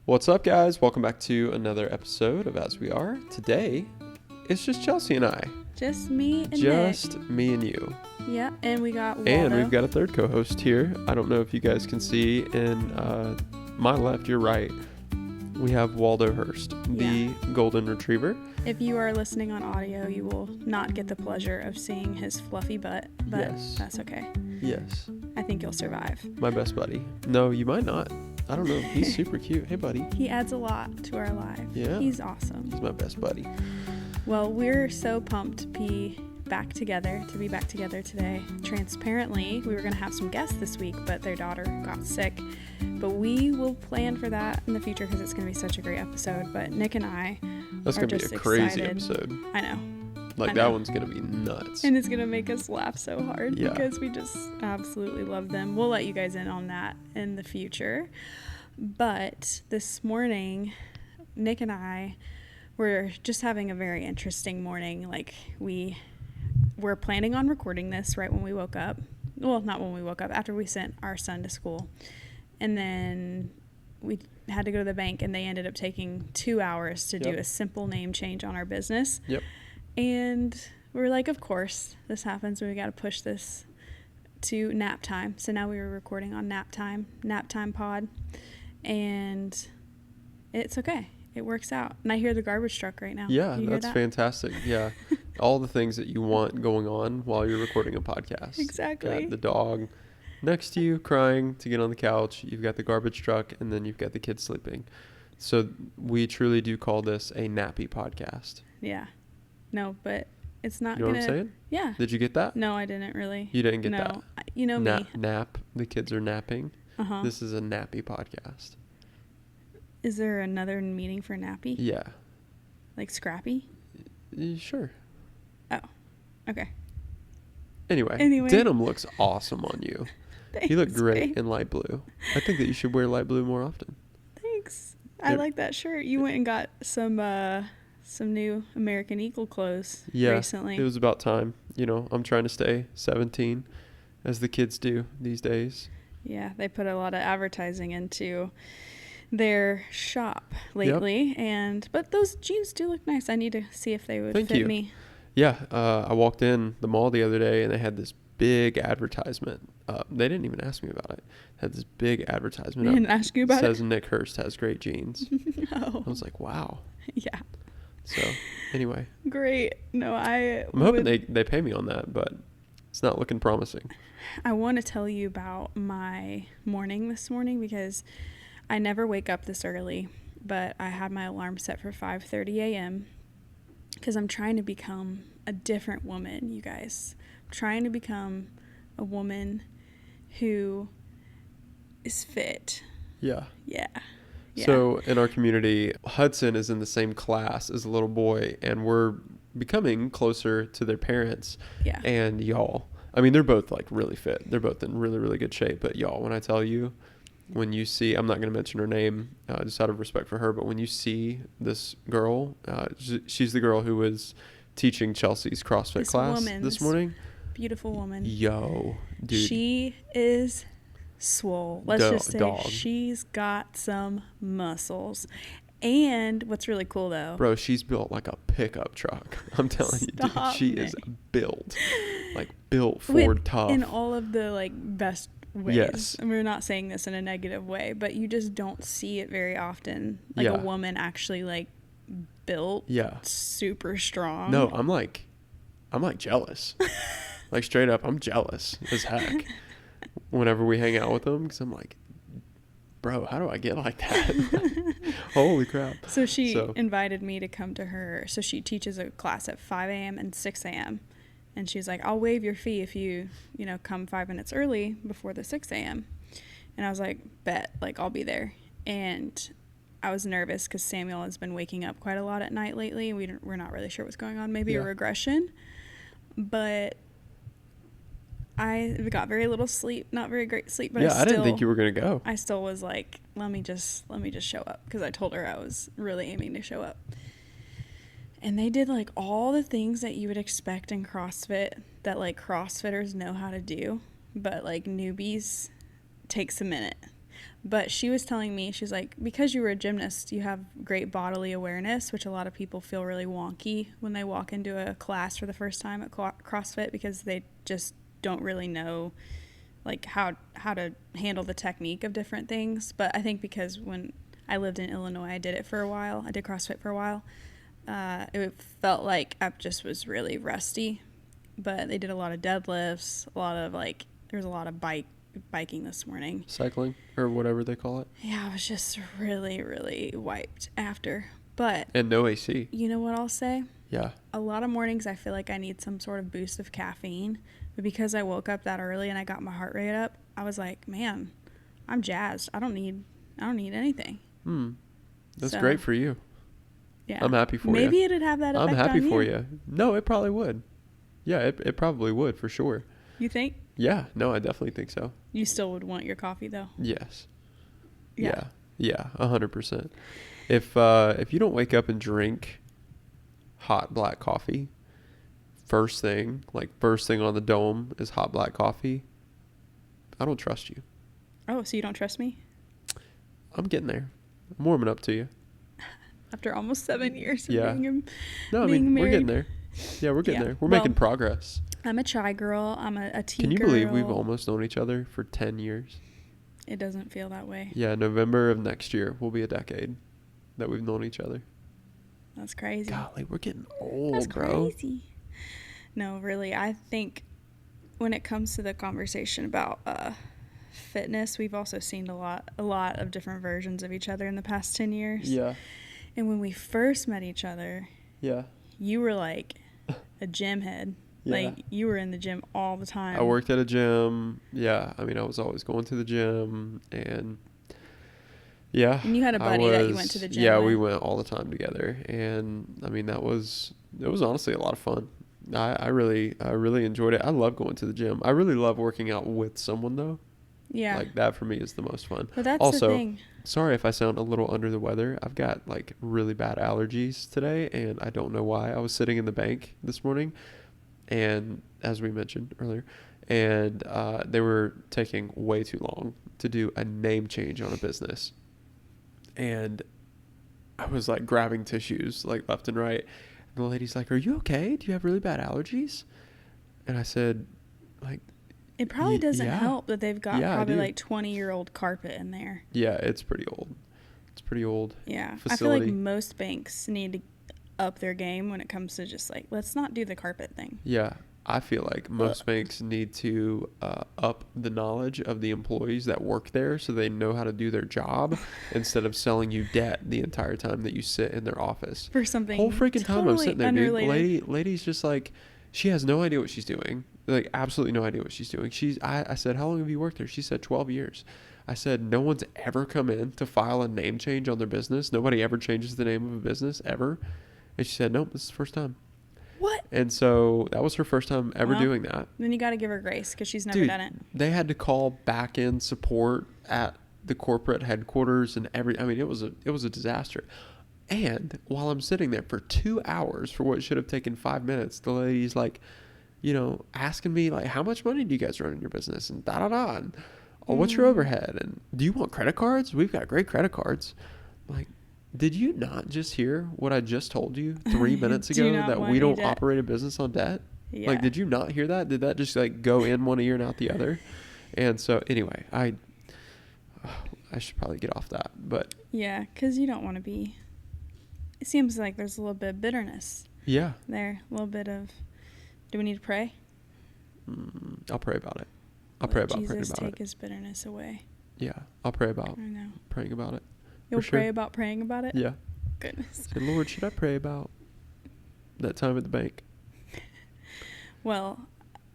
What's up, guys? Welcome back to another episode of As We Are. Today, it's just Chelsea and I. Just me and Just Nick. me and you. Yeah, and we got Waldo. And we've got a third co-host here. I don't know if you guys can see in my left, your right. We have Waldo Hurst, the golden retriever. If you are listening on audio, you will not get the pleasure of seeing his fluffy butt, but that's okay. Yes. I think you'll survive. My best buddy. No, you might not. I don't know. He's super cute. Hey, buddy. He adds a lot to our life. Yeah. He's awesome. He's my best buddy. Well, we're so pumped to be back together today. Transparently, we were going to have some guests this week, but their daughter got sick. But we will plan for that in the future because it's going to be such a great episode. But Nick and I That's are going to just be a crazy excited. episode. I know. That one's going to be nuts. And it's going to make us laugh so hard Yeah. because we just absolutely love them. We'll let you guys in on that in the future. But this morning, Nick and I were just having a very interesting morning. Like, we were planning on recording this right when we woke up. Well, not when we woke up, after we sent our son to school. And then we had to go to the bank, and they ended up taking 2 hours to do a simple name change on our business. Yep. And we were like, of course, this happens. We got to push this to nap time. So now we were recording on nap time pod. And it's okay. It works out. And I hear the garbage truck right now. Yeah, You hear that's that? fantastic. Yeah. All the things that you want going on while you're recording a podcast. Exactly. Got the dog next to you crying to get on the couch. You've got the garbage truck, and then you've got the kids sleeping. So we truly do call this a nappy podcast. Yeah. No, but it's not You know going to. what I'm saying? Yeah. Did you get that? No, I didn't really. You didn't get no. that? You know me. Nap. The kids are napping. Uh-huh. This is a nappy podcast. Is there another meaning for nappy? Yeah. Like scrappy? Sure. Oh, okay. Anyway, denim looks awesome on you. Thanks, You look great babe. in light blue. I think that you should wear light blue more often. Thanks. I like that shirt. You went and got some new American Eagle clothes recently. It was about time. You know, I'm trying to stay 17, as the kids do these days. Yeah, they put a lot of advertising into their shop lately, but those jeans do look nice. I need to see if they would fit me. Yeah, I walked in the mall the other day, and they had this big advertisement. They didn't even ask me about it. They had this big advertisement. They didn't ask you about it? Says Nick Hurst has great jeans. No. I was like, wow. Yeah. So, anyway. Great. No, I'm hoping they pay me on that, but it's not looking promising. I want to tell you about my morning this morning because I never wake up this early, but I had my alarm set for 5:30 a.m. because I'm trying to become a different woman, you guys. I'm trying to become a woman who is fit. Yeah. Yeah. So in our community, Hudson is in the same class as a little boy, and we're becoming closer to their parents. Yeah. And y'all, I mean, they're both like really fit. They're both in really, really good shape. But y'all, when I tell you, when you see, I'm not going to mention her name just out of respect for her, but when you see this girl, she's the girl who was teaching Chelsea's CrossFit class this morning. Beautiful woman. Yo, dude. She is swole. Let's just say she's got some muscles. And what's really cool though, bro, she's built like a pickup truck. I'm telling you, dude, she is built Ford tough in all of the like best ways. Yes. And we're not saying this in a negative way, but you just don't see it very often. Like a woman actually like built super strong. No, I'm like jealous. Like straight up, I'm jealous as heck whenever we hang out with them, because I'm like, bro, how do I get like that? Holy crap. So she invited me to come to her. So she teaches a class at 5 a.m. and 6 a.m. And she's like, I'll waive your fee if you come 5 minutes early before the 6 a.m. And I was like, bet, like I'll be there. And I was nervous because Samuel has been waking up quite a lot at night lately. We're not really sure what's going on. Maybe a regression. But I got very little sleep, not very great sleep. But I didn't think you were going to go. I still was like, let me just show up, because I told her I was really aiming to show up. And they did like all the things that you would expect in CrossFit that like CrossFitters know how to do, but like newbies takes a minute. But she was telling me, she's like, because you were a gymnast, you have great bodily awareness, which a lot of people feel really wonky when they walk into a class for the first time at CrossFit, because they just don't really know like how to handle the technique of different things. But I think because when I lived in Illinois, I did it for a while. I did CrossFit for a while. It felt like I just was really rusty. But they did a lot of deadlifts, a lot of like, there was a lot of biking this morning. Cycling or whatever they call it. Yeah, I was just really, really wiped after. But And no AC. you know what I'll say? Yeah. A lot of mornings I feel like I need some sort of boost of caffeine. But because I woke up that early and I got my heart rate up, I was like, man, I'm jazzed. I don't need anything. That's So, great for you. Yeah. I'm happy for you. Maybe it'd have that effect I'm happy on for you. No, it probably would. Yeah, it probably would for sure. You think? Yeah, no, I definitely think so. You still would want your coffee though? Yes. Yeah. Yeah, 100%. If you don't wake up and drink hot black coffee, first thing on the dome is hot black coffee, I don't trust you. Oh, so you don't trust me? I'm getting there. I'm warming up to you. After almost 7 years of Yeah. being No, I being mean, we're married. getting there. Yeah, we're getting Yeah. there. We're Well, making progress. I'm a chai girl. I'm a tea Can you girl. believe we've almost known each other for 10 years? It doesn't feel that way. Yeah, November of next year will be a decade that we've known each other. That's crazy. Golly, we're getting old, That's bro. crazy. No, really, I think when it comes to the conversation about fitness, we've also seen a lot of different versions of each other in the past 10 years. Yeah. And when we first met each other, Yeah. you were like a gym head. Yeah. Like you were in the gym all the time. I worked at a gym. Yeah. I mean, I was always going to the gym and yeah. And you had a buddy that you went to the gym Yeah, with. we went all the time together. And I mean, it was honestly a lot of fun. I really enjoyed it. I love going to the gym. I really love working out with someone though. Yeah. Like that for me is the most fun. But that's Also, the thing. sorry if I sound a little under the weather. I've got like really bad allergies today and I don't know why. I was sitting in the bank this morning and as we mentioned earlier, and they were taking way too long to do a name change on a business. And I was like grabbing tissues like left and right. And the lady's like, "Are you okay? Do you have really bad allergies?" And I said, like, It probably doesn't yeah. help that they've got Yeah, I probably do. like 20-year-old carpet in there. yeah, it's pretty old. It's pretty old. Yeah. Facility. I feel like most banks need to up their game when it comes to just like, let's not do the carpet thing. Yeah, I feel like most banks need to up the knowledge of the employees that work there so they know how to do their job instead of selling you debt the entire time that you sit in their office. For something Whole freaking time I'm totally sitting there, unrelated. dude. Lady's just like, she has no idea what she's doing. Like, absolutely no idea what she's doing. I said, "How long have you worked there?" She said, 12 years. I said, "No one's ever come in to file a name change on their business. Nobody ever changes the name of a business, ever." And she said, "Nope, this is the first time." What? And so that was her first time ever Well, doing that. Then you got to give her grace because she's never Dude, done it. they had to call back-end support at the corporate headquarters and I mean, it was a disaster. And while I'm sitting there for 2 hours for what should have taken 5 minutes, the lady's like, asking me like, "How much money do you guys run in your business?" And da-da-da. And, "Oh, what's your overhead? And do you want credit cards? We've got great credit cards." I'm like, did you not just hear what I just told you 3 minutes Do ago not that want we any don't debt. operate a business on debt? Yeah. Like, did you not hear that? Did that just like go in one ear and out the other? And so anyway, I should probably get off that, but Yeah, because you don't want to be. It seems like there's a little bit of bitterness yeah, there. A little bit of. Do we need to pray? I'll pray about it. I'll pray about praying Jesus about take it. his bitterness away. Yeah, I'll pray about I know. praying about it. You'll For sure. pray about praying about it? Yeah. Goodness. Say, "Lord, should I pray about that time at the bank?" Well,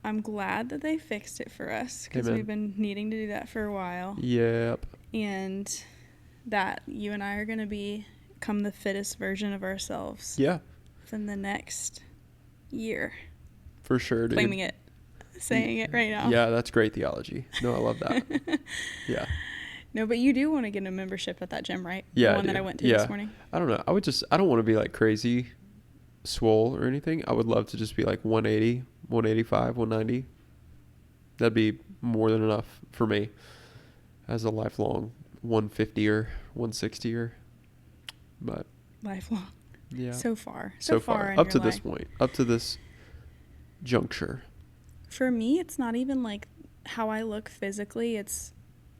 I'm glad that they fixed it for us because Amen. we've been needing to do that for a while. Yep. And that you and I are going to become the fittest version of ourselves Yeah, within the next year. for sure, dude. Claiming it. Saying it right now. Yeah, that's great theology. No, I love that. Yeah. No, but you do want to get a membership at that gym, right? Yeah, The one I that do. I went to Yeah. this morning. I don't know. I don't want to be like crazy swole or anything. I would love to just be like 180, 185, 190. That'd be more than enough for me as a lifelong 150er, 160er. But Lifelong. yeah, So far. so far in up your to life. this point, up to this juncture. For me, it's not even like how I look physically. It's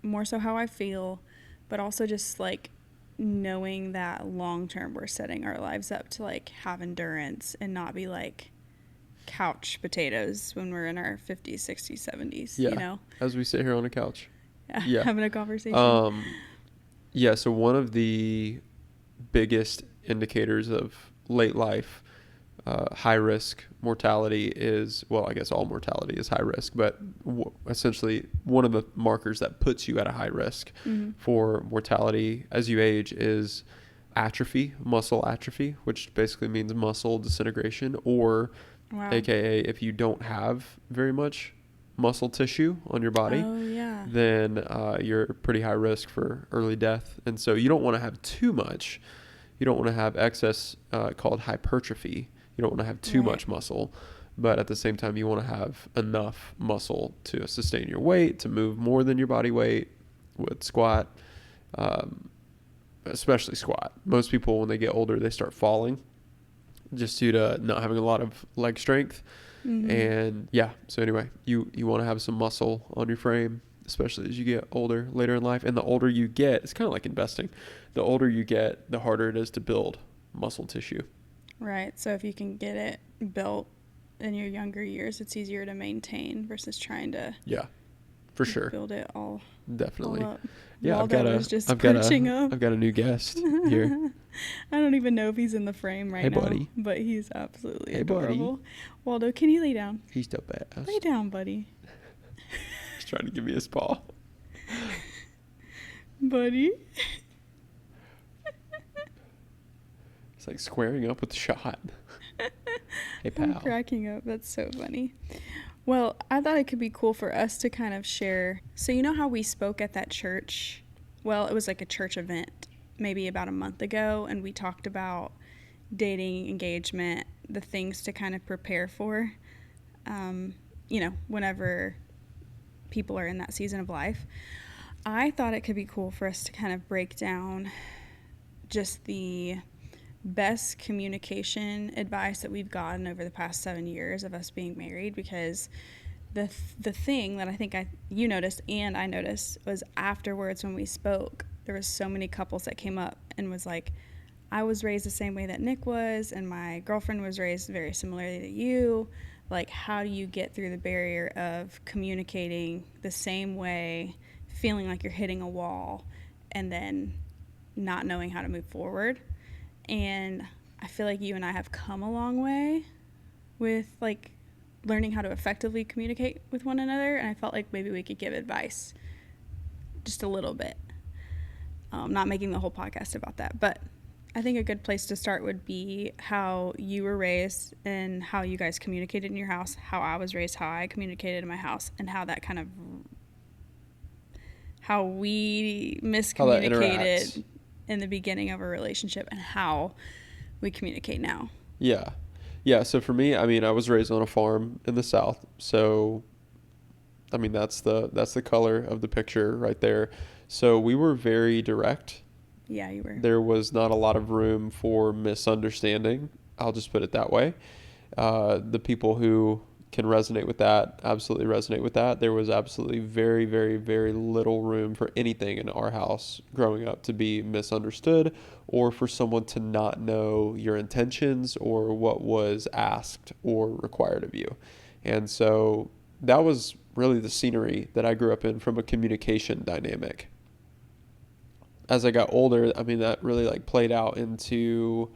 more so how I feel, but also just like knowing that long term we're setting our lives up to like have endurance and not be like couch potatoes when we're in our 50s, 60s, 70s, Yeah, you know? as we sit here on a couch. Yeah. Having a conversation. Yeah, so one of the biggest indicators of late life high risk mortality is, well, I guess all mortality is high risk, but essentially one of the markers that puts you at a high risk for mortality as you age is atrophy, muscle atrophy, which basically means muscle disintegration, or Wow. AKA if you don't have very much muscle tissue on your body, Oh, yeah. then you're pretty high risk for early death. And so you don't want to have too much. You don't want to have excess called hypertrophy. You don't want to have too much muscle, but at the same time, you want to have enough muscle to sustain your weight, to move more than your body weight with squat, especially squat. Most people, when they get older, they start falling just due to not having a lot of leg strength. And yeah, so anyway, you want to have some muscle on your frame, especially as you get older later in life. And the older you get, it's kind of like investing. The older you get, the harder it is to build muscle tissue. Right. So if you can get it built in your younger years, it's easier to maintain versus trying to for sure build it all definitely all up. Yeah, Waldo I've got a new guest here. I don't even know if he's in the frame right now. Hey, buddy. But he's absolutely Hey, adorable. buddy. Waldo, can you lay down? He's so badass. Lay down, buddy. He's trying to give me his paw. Buddy. It's like squaring up with the shot. Hey, pal. I'm cracking up. That's so funny. Well, I thought it could be cool for us to kind of share. So you know how we spoke at that church? Well, it was like a church event maybe about a month ago, and we talked about dating, engagement, the things to kind of prepare for, whenever people are in that season of life. I thought it could be cool for us to kind of break down just the best communication advice that we've gotten over the past 7 years of us being married, because the thing that I think you noticed and I noticed was afterwards when we spoke, there was so many couples that came up and was like, I was raised the same way that Nick was, and my girlfriend was raised very similarly to you. Like, how do you get through the barrier of communicating the same way, feeling like you're hitting a wall, and then not knowing how to move forward? And I feel like you and I have come a long way with like learning how to effectively communicate with one another, and I felt like maybe we could give advice just a little bit. Not making the whole podcast about that, but I think a good place to start would be how you were raised and how you guys communicated in your house, how I was raised, how I communicated in my house, and how that kind of how we miscommunicated in the beginning of a relationship and how we communicate now. Yeah, so for me, I mean, I was raised on a farm in the South, so I mean, that's the color of the picture right there. So we were very direct. Yeah, you were. There was not a lot of room for misunderstanding. I'll just put it that way. The people who can resonate with that absolutely resonate with that. There was absolutely very, very, very little room for anything in our house growing up to be misunderstood, or for someone to not know your intentions or what was asked or required of you. And so that was really the scenery that I grew up in from a communication dynamic. As I got older, I mean, that really like played out into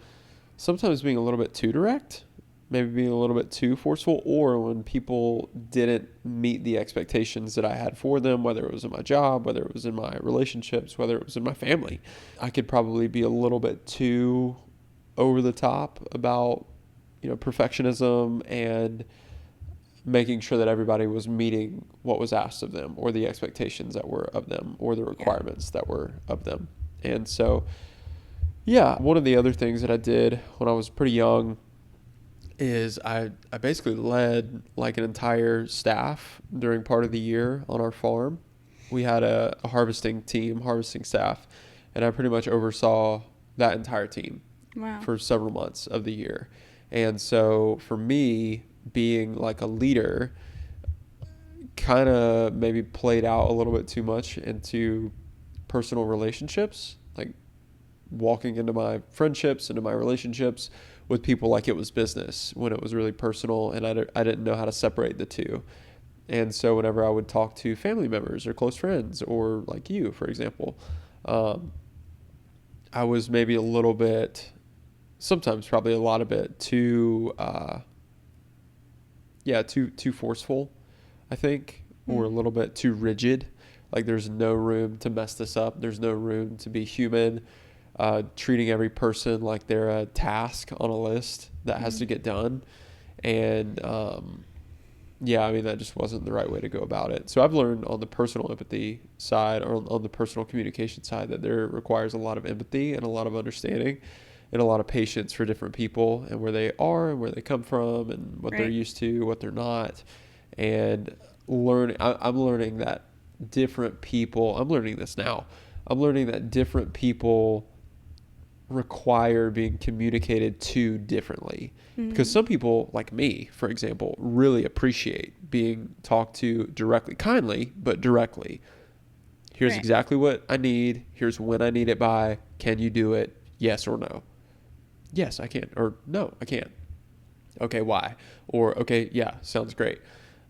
sometimes being a little bit too direct, maybe being a little bit too forceful, or when people didn't meet the expectations that I had for them, whether it was in my job, whether it was in my relationships, whether it was in my family, I could probably be a little bit too over the top about, perfectionism and making sure that everybody was meeting what was asked of them, or the expectations that were of them, or the requirements that were of them. And so, one of the other things that I did when I was pretty young is I basically led like an entire staff during part of the year on our farm. we had a harvesting team, harvesting staff, and I pretty much oversaw that entire team Wow. for several months of the year. And so for me, being like a leader kind of maybe played out a little bit too much into personal relationships, like walking into my friendships, into my relationships with people like it was business when it was really personal, and I didn't know how to separate the two. And so whenever I would talk to family members or close friends or like you, for example, um, I was maybe a little bit, sometimes probably a lot of bit too, too forceful, I think, or a Mm. little bit too rigid. Like there's no room to mess this up. There's no room to be human. Treating every person like they're a task on a list that has to Mm. get done. And yeah, I mean, that just wasn't the right way to go about it. So I've learned on the personal empathy side, or on the personal communication side, that there requires a lot of empathy and a lot of understanding and a lot of patience for different people and where they are and where they come from and what they're Right. used to, what they're not. And I'm learning that different people, I'm learning this now. I'm learning that different people require being communicated to differently. Because Mm. some people, like me, for example, really appreciate being talked to directly, kindly, but directly. Here's Right. exactly what I need. Here's when I need it by. Can you do it? Yes or no? Yes, I can. Or no, I can't. Okay, why? Or okay, yeah, sounds great.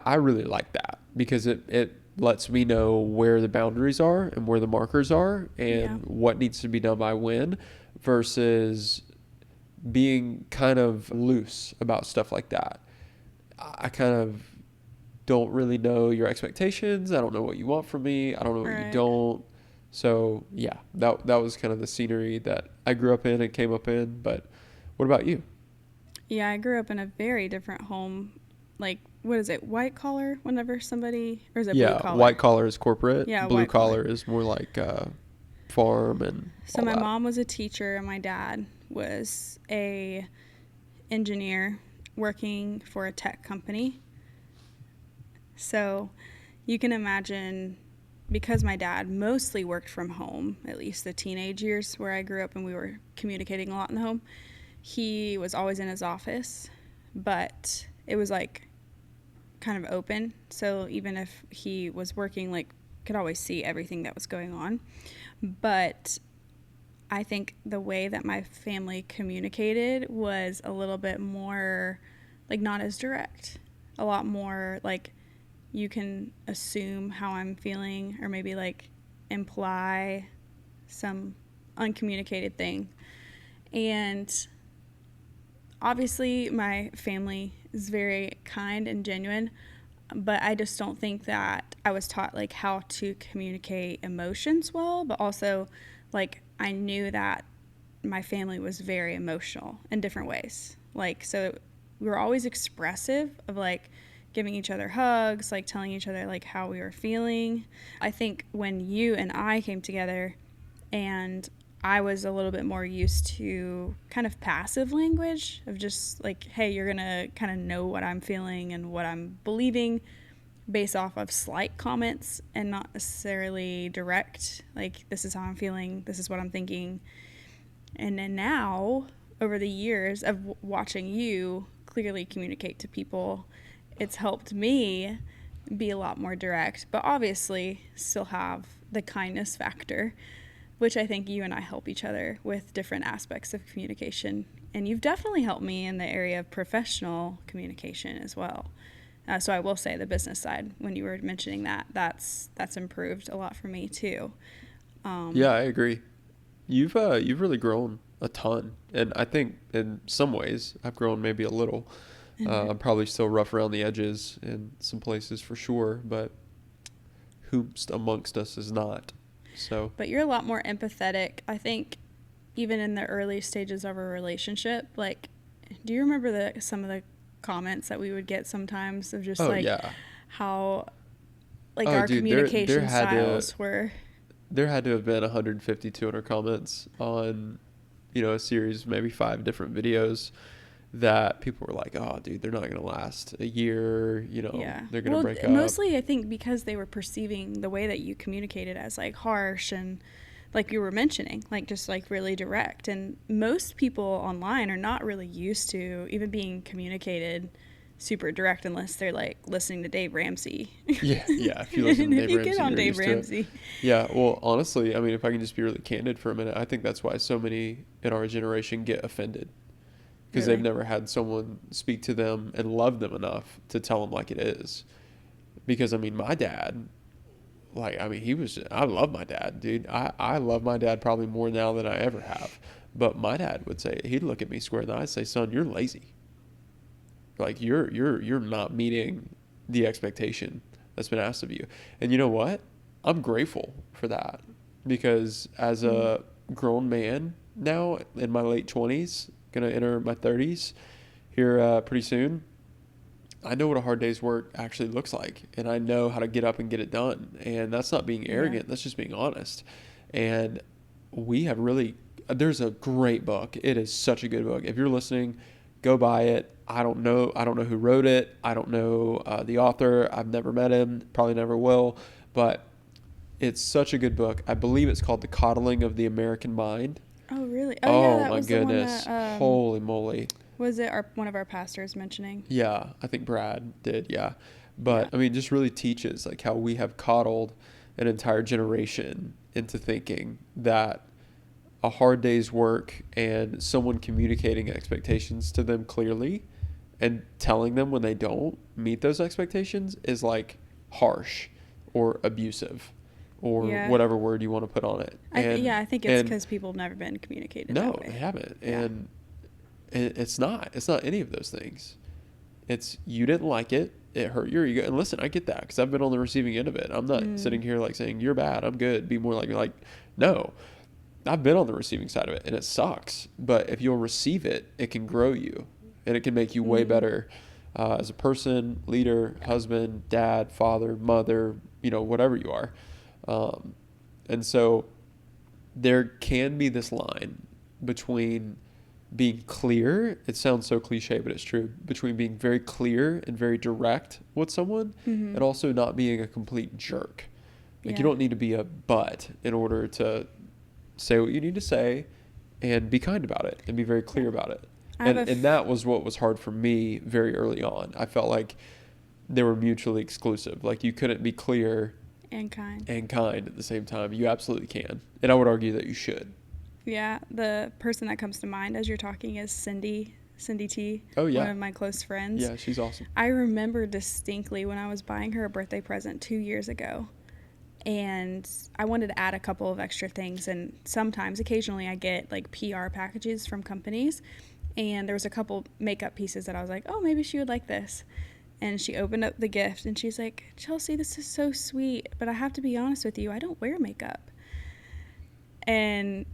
I really like that because it lets me know where the boundaries are and where the markers are Yeah. and what needs to be done by when, versus being kind of loose about stuff like that. I kind of don't really know your expectations. I don't know what you want from me. I don't know what you Right. don't. So yeah, that was kind of the scenery that I grew up in and came up in. But what about you? Yeah, I grew up in a very different home. Like, what is it? White collar whenever somebody, or is it blue Yeah, collar? white collar is corporate. Yeah, Blue white collar. collar is more like farm and So all my that. mom was a teacher and my dad was a engineer working for a tech company. So you can imagine, because my dad mostly worked from home, at least the teenage years where I grew up and we were communicating a lot in the home, he was always in his office, but it was like kind of open. So even if he was working, like, could always see everything that was going on. But I think the way that my family communicated was a little bit more, like, not as direct. A lot more like you can assume how I'm feeling, or maybe like imply some uncommunicated thing. And obviously, my family is very kind and genuine, but I just don't think that I was taught like how to communicate emotions well, but also like I knew that my family was very emotional in different ways. Like, so we were always expressive of like giving each other hugs, like telling each other like how we were feeling. I think when you and I came together, and I was a little bit more used to kind of passive language of just like, hey, you're going to kind of know what I'm feeling and what I'm believing based off of slight comments and not necessarily direct, like, this is how I'm feeling, this is what I'm thinking. And then now, over the years of watching you clearly communicate to people, it's helped me be a lot more direct, but obviously still have the kindness factor, which I think you and I help each other with different aspects of communication. And you've definitely helped me in the area of professional communication as well. So I will say the business side, when you were mentioning that, that's improved a lot for me too. Yeah, I agree. You've really grown a ton, and I think in some ways I've grown maybe a little. I'm probably still rough around the edges in some places for sure, but whomst amongst us is not. So But you're a lot more empathetic. I think even in the early stages of a relationship, like, do you remember some of the comments that we would get sometimes of just oh like yeah. how like Oh our dude, there communication had to styles were. there had to have been 150, 200 comments on, a series, maybe 5 different videos. that people were like, oh, dude, they're not going to last a year. Yeah. They're going to Well, break up. mostly I think because they were perceiving the way that you communicated as like harsh and like you were mentioning, like just like really direct. And most people online are not really used to even being communicated super direct unless they're like listening to Dave Ramsey. Yeah, yeah. If you listen to And if Dave you Ramsey, get on you're Dave used to it. Ramsey. Yeah, well, honestly, I mean, if I can just be really candid for a minute, I think that's why so many in our generation get offended because Really? they've never had someone speak to them and love them enough to tell them like it is. Because, I mean, my dad, like, I mean, I love my dad, dude. I love my dad probably more now than I ever have. But my dad would say, he'd look at me square in the eye and say, son, you're lazy. Like, you're not meeting the expectation that's been asked of you. And you know what? I'm grateful for that because as Mm. a grown man now in my late 20s, gonna enter my 30s here pretty soon, I know what a hard day's work actually looks like, and I know how to get up and get it done. And that's not being Yeah. arrogant, that's just being honest. And we have really, there's a great book. It is such a good book. If you're listening, go buy it. I don't know who wrote it. I don't know the author. I've never met him, probably never will, but it's such a good book. I believe it's called The Coddling of the American Mind. Oh, really? Oh, yeah, Oh that my was the one goodness. that Holy moly. was it one of our pastors mentioning? Yeah, I think Brad did, yeah. Yeah. But I mean, just really teaches like how we have coddled an entire generation into thinking that a hard day's work and someone communicating expectations to them clearly and telling them when they don't meet those expectations is like harsh or abusive or Yeah. whatever word you want to put on it. Yeah, I think it's And because people have never been communicated no, that they way. haven't. Yeah. And it's not any of those things. It's you didn't like it. It hurt your ego. And listen, I get that because I've been on the receiving end of it. I'm not sitting here like saying you're bad. I'm good. Be more like no. I've been on the receiving side of it and it sucks. But if you'll receive it, it can grow you and it can make you way better as a person, leader, husband, dad, father, mother, whatever you are. And so there can be this line between being clear. It sounds so cliche, but it's true. Between being very clear and very direct with someone and also not being a complete jerk. Like you Yeah. don't need to be a butt in order to say what you need to say and be kind about it and be very clear about it. And that was what was hard for me very early on. I felt like they were mutually exclusive. Like you couldn't be clear And kind. and kind at the same time. You absolutely can. And I would argue that you should. Yeah, the person that comes to mind as you're talking is Cindy T. Oh, yeah. One of my close friends. Yeah, she's awesome. I remember distinctly when I was buying her a birthday present 2 years ago. And I wanted to add a couple of extra things. And occasionally I get like PR packages from companies. And there was a couple makeup pieces that I was like, oh, maybe she would like this. And she opened up the gift and she's like, Chelsea, this is so sweet. But I have to be honest with you, I don't wear makeup. And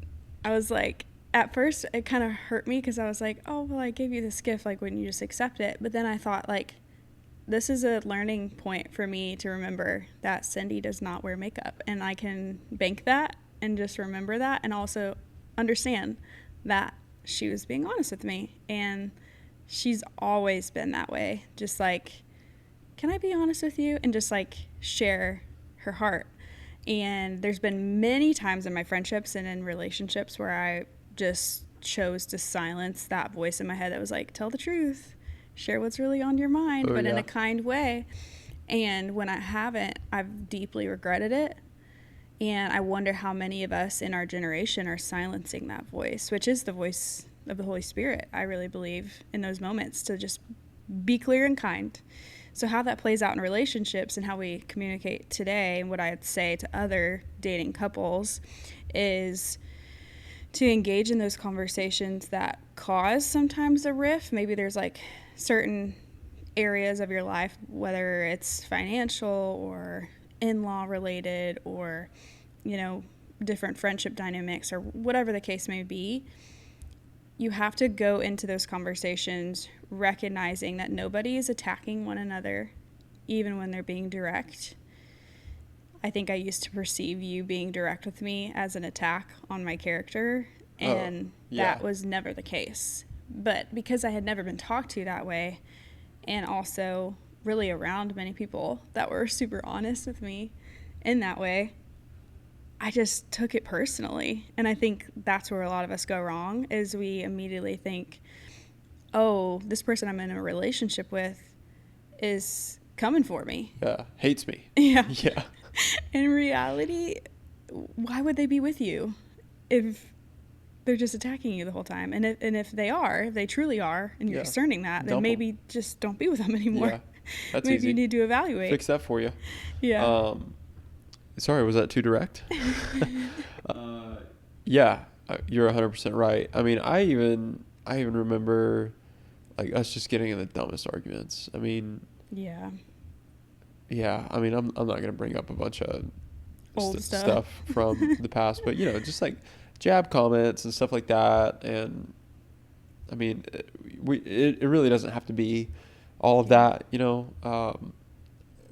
I was like, at first it kind of hurt me because I was like, oh, well, I gave you this gift, like, wouldn't you just accept it? But then I thought, like, this is a learning point for me to remember that Cindy does not wear makeup. And I can bank that and just remember that and also understand that she was being honest with me. And she's always been that way. Just like, can I be honest with you? And just like share her heart. And there's been many times in my friendships and in relationships where I just chose to silence that voice in my head that was like, tell the truth, share what's really on your mind, but in a kind way. And when I haven't, I've deeply regretted it. And I wonder how many of us in our generation are silencing that voice, which is the voice of the Holy Spirit. I really believe in those moments to just be clear and kind. So how that plays out in relationships and how we communicate today, and what I'd say to other dating couples, is to engage in those conversations that cause sometimes a rift. Maybe there's like certain areas of your life, whether it's financial or in-law related or, different friendship dynamics or whatever the case may be. You have to go into those conversations recognizing that nobody is attacking one another, even when they're being direct. I think I used to perceive you being direct with me as an attack on my character, and that was never the case. But because I had never been talked to that way, and also really around many people that were super honest with me in that way, I just took it personally. And I think that's where a lot of us go wrong, is we immediately think, oh, this person I'm in a relationship with is coming for me. Yeah. Hates me. Yeah. Yeah. In reality, why would they be with you if they're just attacking you the whole time? And if they truly are, and you're Yeah. discerning that, then Dump 'em. maybe just don't be with them anymore. Yeah. That's Maybe easy. you need to evaluate. Fix that for you. Yeah. Sorry, was that too direct? Yeah, you're 100% right. I mean, I even remember like us just getting in the dumbest arguments. I mean, Yeah. yeah, I mean, I'm not gonna bring up a bunch of Old stuff from the past, but just like jab comments and stuff like that. And I mean, it really doesn't have to be all of that.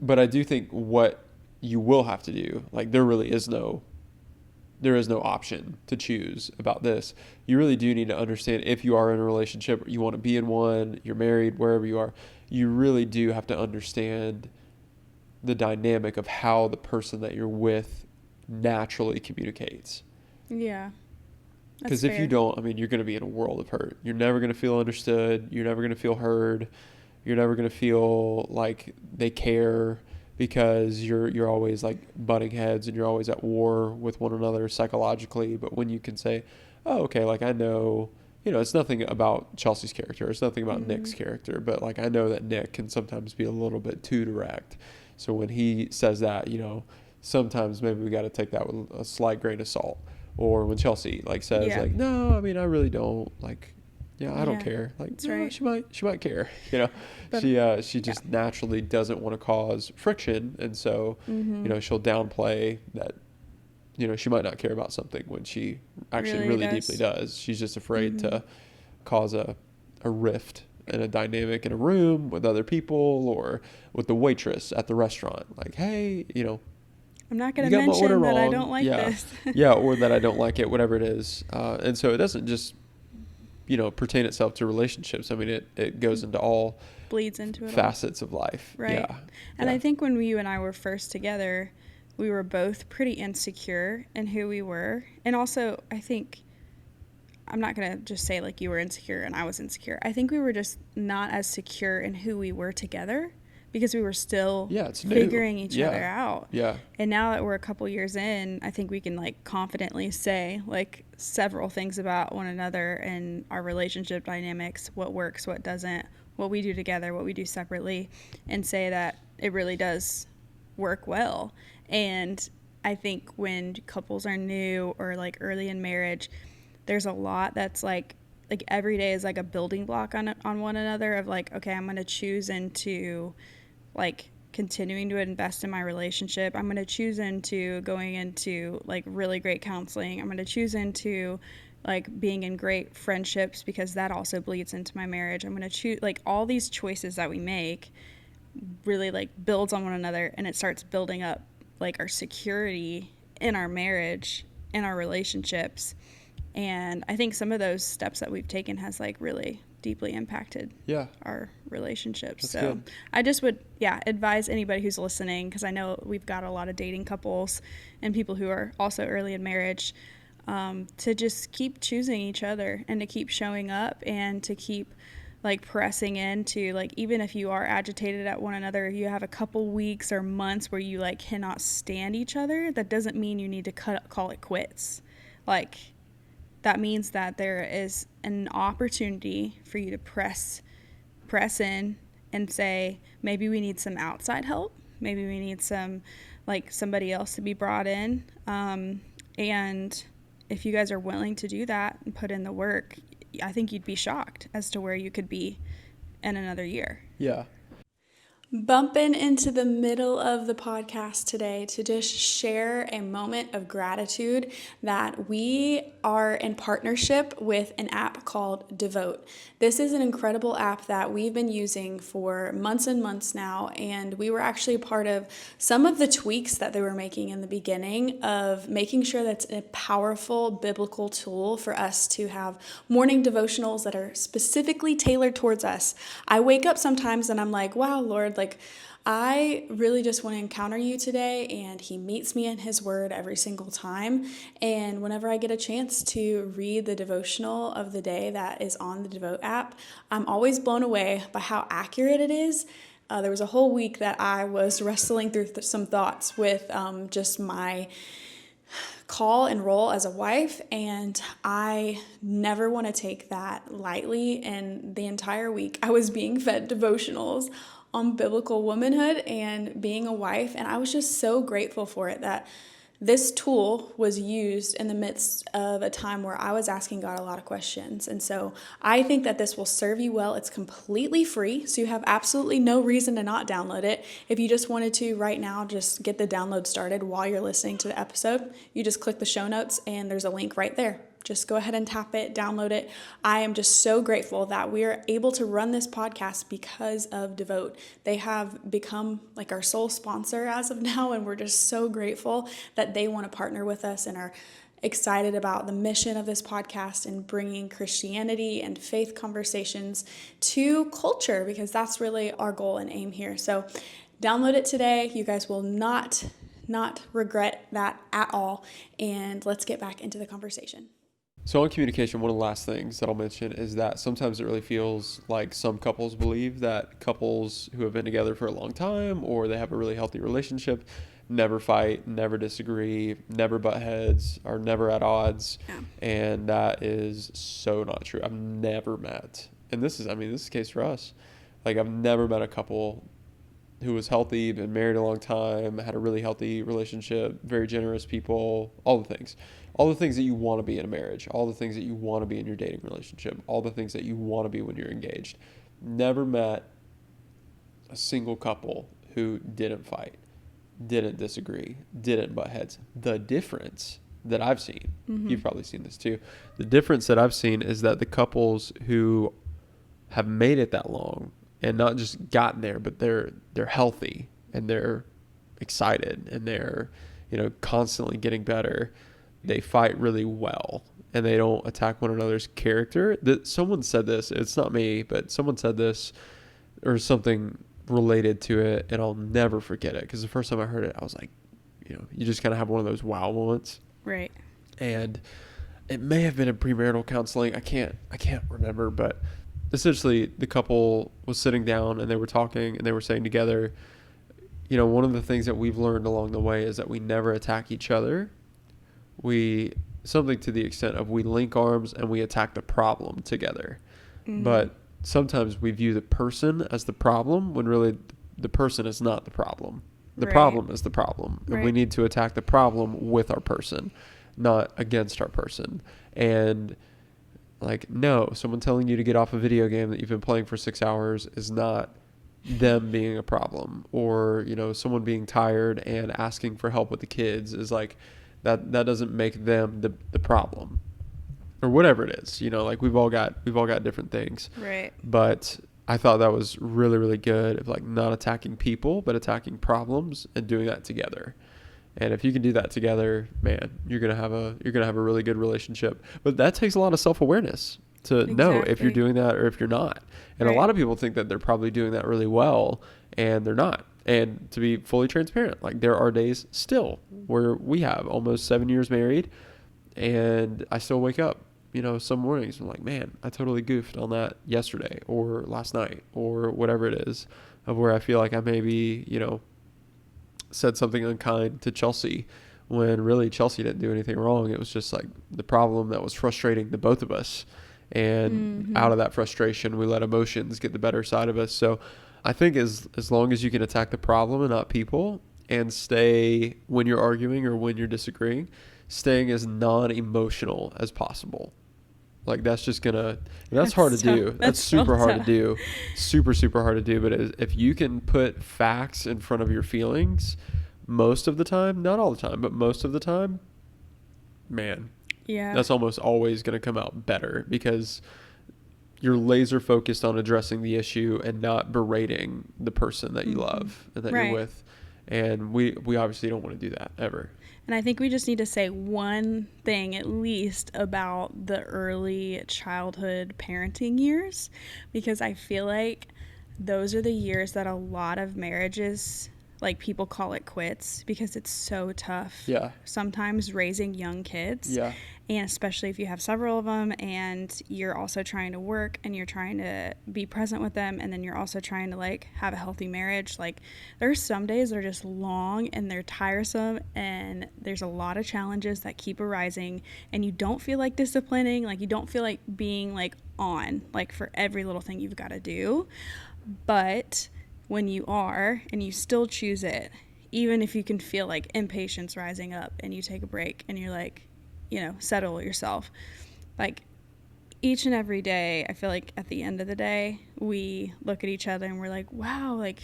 But I do think what you will have to do, like there is no option to choose about this. You really do need to understand, if you are in a relationship, you want to be in one, you're married, wherever you are, you really do have to understand the dynamic of how the person that you're with naturally communicates. Yeah. Because if you don't, I mean, you're going to be in a world of hurt. You're never going to feel understood. You're never going to feel heard. You're never going to feel like they care, because you're always like butting heads and you're always at war with one another psychologically. But when you can say, oh, okay, like I know, it's nothing about Chelsea's character. It's nothing about Nick's character. But like I know that Nick can sometimes be a little bit too direct. So when he says that, sometimes maybe we got to take that with a slight grain of salt. Or when Chelsea like says like, no, I mean, I really don't like, I don't care. Like, that's no, right. she might care. But, she just naturally doesn't want to cause friction, and so she'll downplay that. She might not care about something when she actually really deeply does. She's just afraid to cause a rift in a dynamic in a room with other people, or with the waitress at the restaurant. Like, hey, I'm not going to mention that I don't like this. Yeah, or that I don't like it, whatever it is. And so it doesn't just, pertain itself to relationships. I mean, it goes into all bleeds into it facets of life. Right. Yeah. And I think when you and I were first together, we were both pretty insecure in who we were. And also, I think, I'm not going to just say like you were insecure and I was insecure. I think we were just not as secure in who we were together, because we were still figuring each other out. Yeah. And now that we're a couple years in, I think we can like confidently say like several things about one another and our relationship dynamics, what works, what doesn't, what we do together, what we do separately, and say that it really does work well. And I think when couples are new or like early in marriage, there's a lot that's like every day is like a building block on one another, of like, okay, I'm going to choose into like continuing to invest in my relationship. I'm going to choose into going into like really great counseling. I'm going to choose into like being in great friendships, because that also bleeds into my marriage. I'm going to choose like all these choices that we make really like builds on one another, and it starts building up like our security in our marriage, in our relationships. And I think some of those steps that we've taken has like really deeply impacted our relationships. That's so good. I just would advise anybody who's listening, because I know we've got a lot of dating couples and people who are also early in marriage, to just keep choosing each other and to keep showing up and to keep like pressing into, like, even if you are agitated at one another, you have a couple weeks or months where you like cannot stand each other, that doesn't mean you need to call it quits. Like, that means that there is an opportunity for you to press in and say, maybe we need some outside help. Maybe we need somebody else to be brought in. And if you guys are willing to do that and put in the work, I think you'd be shocked as to where you could be in another year. Yeah. Bumping into the middle of the podcast today to just share a moment of gratitude that we are in partnership with an app called Devote. This is an incredible app that we've been using for months and months now, and we were actually part of some of the tweaks that they were making in the beginning of making sure that's a powerful biblical tool for us to have morning devotionals that are specifically tailored towards us. I wake up sometimes and I'm like, wow, Lord, like I really just want to encounter you today. And he meets me in his word every single time. And whenever I get a chance to read the devotional of the day that is on the Devote app, I'm always blown away by how accurate it is. There was a whole week that I was wrestling through some thoughts with just my call and role as a wife, and I never want to take that lightly. And the entire week I was being fed devotionals on biblical womanhood and being a wife, and I was just so grateful for it that this tool was used in the midst of a time where I was asking God a lot of questions. And so I think that this will serve you well. It's completely free, so you have absolutely no reason to not download it. If you just wanted to right now, just get the download started while you're listening to the episode, you just click the show notes and there's a link right there. Just go ahead and tap it, download it. I am just so grateful that we are able to run this podcast because of Devote. They have become like our sole sponsor as of now, and we're just so grateful that they want to partner with us and are excited about the mission of this podcast and bringing Christianity and faith conversations to culture, because that's really our goal and aim here. So download it today. You guys will not regret that at all. And let's get back into the conversation. So on communication, one of the last things that I'll mention is that sometimes it really feels like some couples believe that couples who have been together for a long time or they have a really healthy relationship never fight, never disagree, never butt heads, are never at odds. Yeah. And that is so not true. I've never met, and this is the case for us. Like I've never met a couple who was healthy, been married a long time, had a really healthy relationship, very generous people, all the things that you want to be in a marriage, all the things that you want to be in your dating relationship, all the things that you want to be when you're engaged. Never met a single couple who didn't fight, didn't disagree, didn't butt heads. The difference that I've seen, you've probably seen this too, the difference that I've seen is that the couples who have made it that long and not just gotten there, but they're healthy and they're excited and they're, constantly getting better. They fight really well and they don't attack one another's character. That someone said this, it's not me, but someone said this or something related to it, and I'll never forget it because the first time I heard it, I was like, you just kind of have one of those wow moments. Right. And it may have been in premarital counseling. I can't remember, but essentially the couple was sitting down and they were talking and they were saying together, one of the things that we've learned along the way is that we never attack each other. Something to the extent of we link arms and we attack the problem together. Mm-hmm. But sometimes we view the person as the problem when really the person is not the problem. The problem is the problem. And we need to attack the problem with our person, not against our person. And no, someone telling you to get off a video game that you've been playing for 6 hours is not them being a problem. Or, someone being tired and asking for help with the kids is that doesn't make them the problem. Or whatever it is, we've all got different things. Right. But I thought that was really, really good of not attacking people, but attacking problems and doing that together. And if you can do that together, man, you're gonna have a really good relationship. But that takes a lot of self-awareness to know if you're doing that or if you're not. And a lot of people think that they're probably doing that really well, and they're not. And to be fully transparent, there are days still where we have almost 7 years married, and I still wake up, some mornings I'm like, man, I totally goofed on that yesterday or last night or whatever it is, of where I feel like I maybe, said something unkind to Chelsea when really Chelsea didn't do anything wrong. It was just the problem that was frustrating the both of us. And out of that frustration, we let emotions get the better side of us. So I think as long as you can attack the problem and not people, and stay, when you're arguing or when you're disagreeing, staying as non-emotional as possible. Like that's just gonna, and that's That's hard to tough. do. That's That's super so hard to tough. do. Super, super hard to do. But if you can put facts in front of your feelings most of the time, not all the time, but most of the time, man, Yeah. that's almost always going to come out better because you're laser focused on addressing the issue and not berating the person that you love and that you're Right. with. And we obviously don't want to do that ever. And I think we just need to say one thing at least about the early childhood parenting years, because I feel like those are the years that a lot of marriages, like people call it quits, because it's so tough Yeah. sometimes raising young kids. Yeah. And especially if you have several of them and you're also trying to work and you're trying to be present with them, and then you're also trying to like have a healthy marriage. Like there's some days that are just long and they're tiresome, and there's a lot of challenges that keep arising, and you don't feel like disciplining, like you don't feel like being like on like for every little thing you've got to do. But when you are and you still choose it, even if you can feel like impatience rising up and you take a break and you're like, settle yourself. Like each and every day, I feel like at the end of the day, we look at each other and we're like, wow, like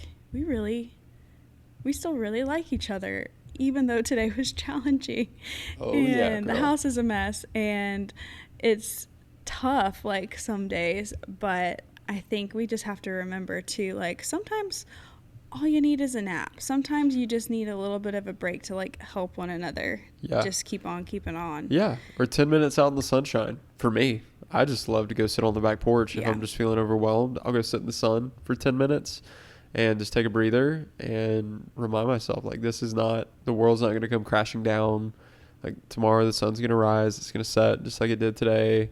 we still really like each other, even though today was challenging. Oh yeah, And the girl. house is a mess and it's tough, like some days, but I think we just have to remember too, like sometimes all you need is a nap. Sometimes you just need a little bit of a break to like help one another. Yeah. Just keep on keeping on. Yeah. Or 10 minutes out in the sunshine. For me, I just love to go sit on the back porch. If Yeah. I'm just feeling overwhelmed, I'll go sit in the sun for 10 minutes and just take a breather and remind myself like this is not, the world's not going to come crashing down. Like tomorrow the sun's going to rise, it's going to set just like it did today.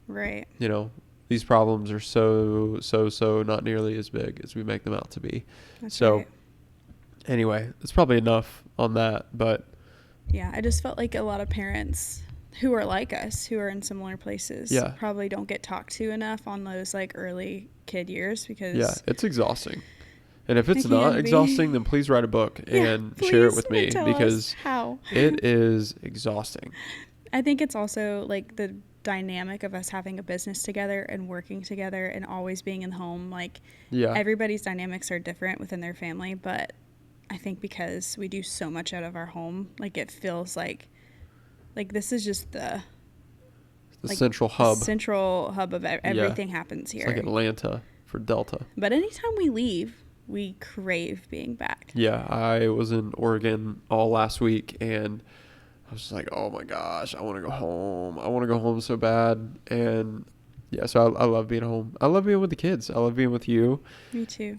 Right. You know, these problems are so not nearly as big as we make them out to be. That's So right. anyway, that's probably enough on that, but Yeah, I just felt like a lot of parents who are like us, who are in similar places, yeah. probably don't get talked to enough on those like early kid years, because Yeah, it's exhausting. And if it's it not can exhausting, be. then please write a book Yeah, and share it please with me tell because us how. it is exhausting. I think it's also like the dynamic of us having a business together and working together and always being in the home. Like Yeah. everybody's dynamics are different within their family, but I think because we do so much out of our home, like it feels like this is just the like central hub. central hub of everything happens here. It's like Atlanta for Delta. But anytime we leave, we crave being back. Yeah, I was in Oregon all last week and I was just like, oh my gosh, I want to go home. I want to go home so bad. And yeah, so I love being home. I love being with the kids. I love being with you. Me too.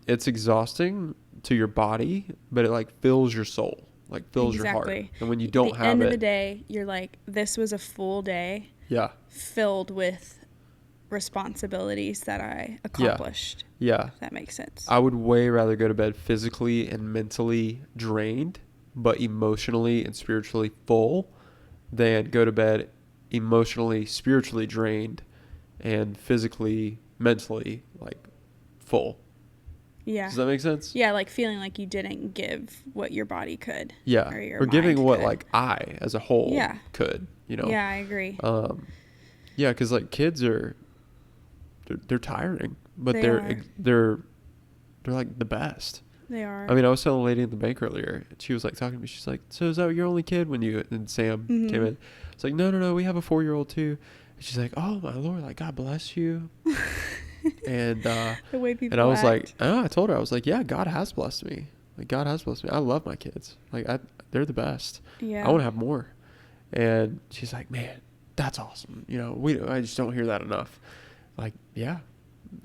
It's exhausting to your body, but it like fills your soul, like fills your heart. And when you don't have it, at the end of the day, you're like, this was a full day. Yeah. Filled with responsibilities that I accomplished. Yeah. If that makes sense. I would way rather go to bed physically and mentally drained, but emotionally and spiritually full, than go to bed emotionally, spiritually drained, and physically, mentally like full. Yeah. Does that make sense? Yeah, like feeling like you didn't give what your body could. Yeah. Or giving mind what could. like I as a whole Yeah. could, you know? Yeah, I agree. Yeah, because like kids are, they're tiring, but They they're are. they're like the best. They are. I mean, I was telling a lady at the bank earlier, and she was like talking to me. She's like, "So is that your only kid?" When you and Sam Mhm. came in, it's like, "No, we have a 4-year-old too." And she's like, "Oh my Lord, like God bless you." And the way people and I was act. like, I told her, I was like, "Yeah, God has blessed me. Like God has blessed me. I love my kids. Like they're the best. Yeah. I want to have more." And she's like, "Man, that's awesome. You know, I just don't hear that enough." Like, yeah,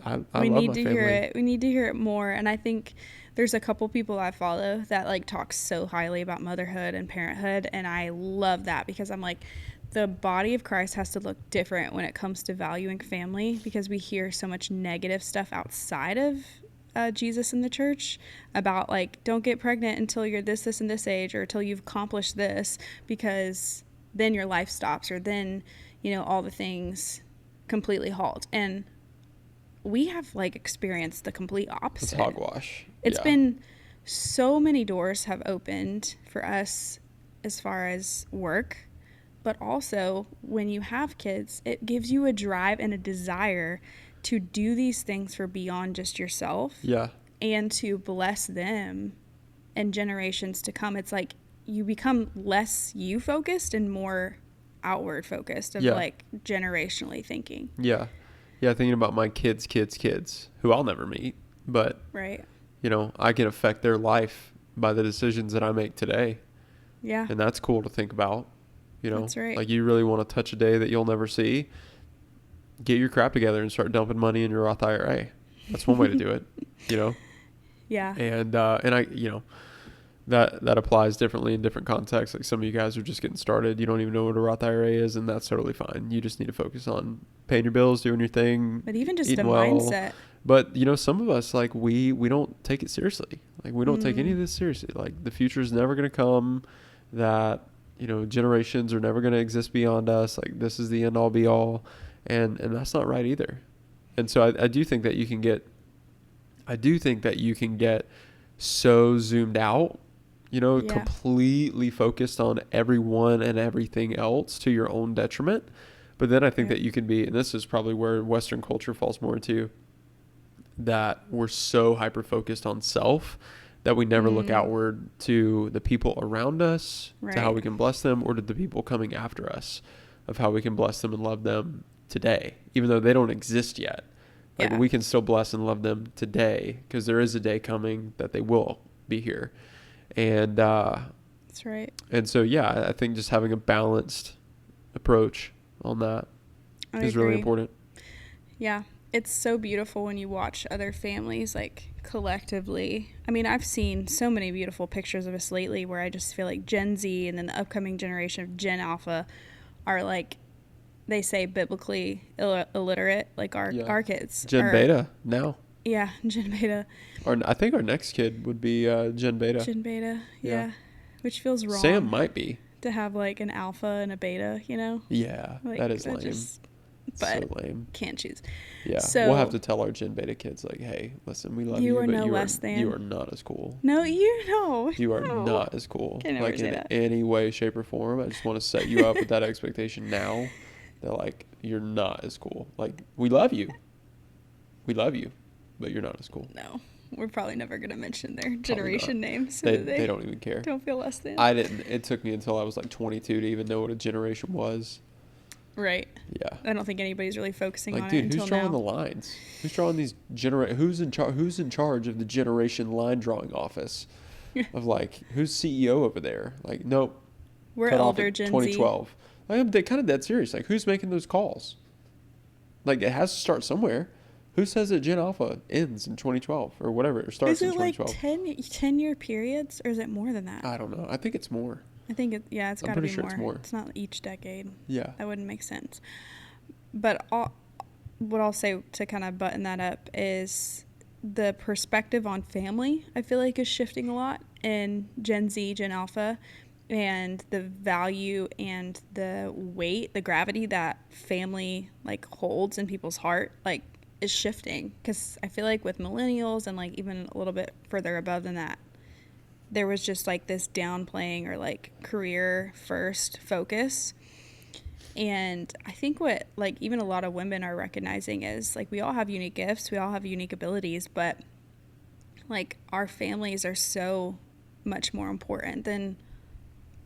I we love need my to family. hear it. We need to hear it more. And I think there's a couple people I follow that like talk so highly about motherhood and parenthood, and I love that because I'm like, the body of Christ has to look different when it comes to valuing family, because we hear so much negative stuff outside of Jesus in the church about like, don't get pregnant until you're this and this age, or until you've accomplished this, because then your life stops, or then all the things completely halt. And we have like experienced the complete opposite. It's hogwash. It's been so many doors have opened for us as far as work, but also when you have kids, it gives you a drive and a desire to do these things for beyond just yourself. Yeah. And to bless them and generations to come. It's like you become less you focused and more outward focused of Yeah. like generationally thinking. Yeah. Yeah. Thinking about my kids, who I'll never meet, but, Right. you know, I can affect their life by the decisions that I make today. Yeah. And that's cool to think about. You know, That's right. like you really want to touch a day that you'll never see, get your crap together and start dumping money in your Roth IRA. That's one way to do it, you know? Yeah. And I, you know, that applies differently in different contexts. Like some of you guys are just getting started. You don't even know what a Roth IRA is, and that's totally fine. You just need to focus on paying your bills, doing your thing, But even just eating the well. mindset. But, you know, some of us, like, we don't take it seriously. Like, we don't take any of this seriously. Like, the future is never going to come, that, you know, generations are never going to exist beyond us. Like, this is the end all be all. And that's not right either. And so I do think that you can get so zoomed out, you know, Yeah. completely focused on everyone and everything else to your own detriment. But then I think that you can be, and this is probably where Western culture falls more into, that we're so hyper focused on self that we never look outward to the people around us, to how we can bless them, or to the people coming after us, of how we can bless them and love them today, even though they don't exist yet. Like we can still bless and love them today, because there is a day coming that they will be here. And That's right. And so, yeah, I think just having a balanced approach on that is really important. Yeah. It's so beautiful when you watch other families, like, collectively. I mean, I've seen so many beautiful pictures of us lately where I just feel like Gen Z and then the upcoming generation of Gen Alpha are, like, they say biblically illiterate, like our kids. Gen Beta now. Yeah, Gen Beta. I think our next kid would be Gen Beta. Gen Beta, yeah. Which feels wrong. Sam might be. To have, like, an alpha and a beta, you know? Yeah, like, that is lame. But so lame. Can't choose. Yeah, so, we'll have to tell our Gen Beta kids, like, hey, listen, we love you, but you are not as cool. No, you are not as cool. Can like, in any way, shape, or form. I just want to set you up with that expectation now. That, like, you're not as cool. Like, we love you, but you're not as cool. No, we're probably never gonna mention their generation names. So they don't even care. Don't feel less than. I didn't. It took me until I was like 22 to even know what a generation was. Right. Yeah. I don't think anybody's really focusing on it until now. Dude, who's drawing the lines? Who's drawing these Who's in charge of the generation line drawing office? Of, like, who's CEO over there? Like, nope. We're older Gen Z. 2012. I'm kind of dead serious. Like, who's making those calls? Like, it has to start somewhere. Who says that Gen Alpha ends in 2012 or whatever, or starts in 2012? Is it like 10-year periods, or is it more than that? I don't know. I think it's more. I think it's got to be sure more. It's more. It's not each decade. Yeah. That wouldn't make sense. But what I'll say to kind of button that up is the perspective on family, I feel like, is shifting a lot in Gen Z, Gen Alpha, and the value and the weight, the gravity that family, like, holds in people's heart, like, is shifting. Because I feel like with millennials and, like, even a little bit further above than that, there was just, like, this downplaying or, like, career first focus. And I think what, like, even a lot of women are recognizing is, like, we all have unique gifts, we all have unique abilities, but, like, our families are so much more important than